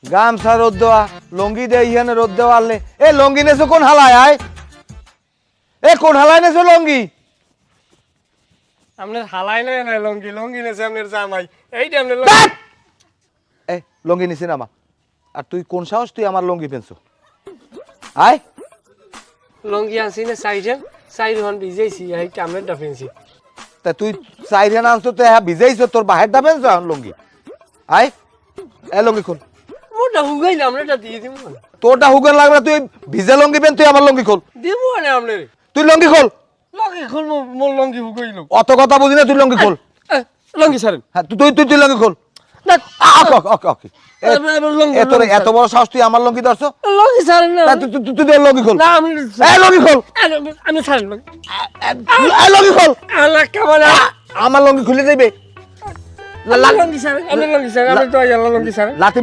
গামছা রোদ দেওয়া লঙ্গি দে ইহানে রোদ দেওয়া আনলে এ লঙ্গি নেছো কোন হালায় আয় এ কোন হালায় নেছো লঙ্গি আপনার হালাই নাই না লঙ্গি লঙ্গি নেছে আপনার জামাই এইটা আপনার এ লঙ্গি নিছি না মা আর তুই কোন সাহস তুই আমার লঙ্গি পেনছো আয় লঙ্গি আনছি না সাইড হন ভিজাইছি এই কামড়টা ফেনছি তা তুই চাইরেন আনছো তো হ্যাঁ ভিজাইছো তোর বাহেরটা পেনছো এখন লঙ্গি আয় এ লঙ্গি খোল মোটা হুগাইলে আমরা এটা দিয়ে দিব না তোরটা হুগেন লাগবে না, তুই ভিজে লঙ্গি পেন তুই আমার লঙ্গি খোল দিব না আপনার তুই লঙ্গি খোল লঙ্গি খুল মোর লঙ্গি হুগাইল অত কথা বুঝি না তুই লঙ্গি খোল লঙ্গি ছাড়েন হ্যাঁ তুই তুই তুই লঙ্গি খোল না ওকে তোর এত বড় সাহস তুই আমার লঙ্গি ধরছো লঙ্গি ছাড়েন না তুই তুই তুই লঙ্গি খোল না আমি লঙ্গি খোল আমি ছাড়েন লঙ্গি লঙ্গি খোল আল্লাহ কামাল আমার লঙ্গি খুলে দেবে লঙ্গি ছাড়েন আমি লঙ্গি ছাড়েন আমি তো লঙ্গি ছাড়েন লাথি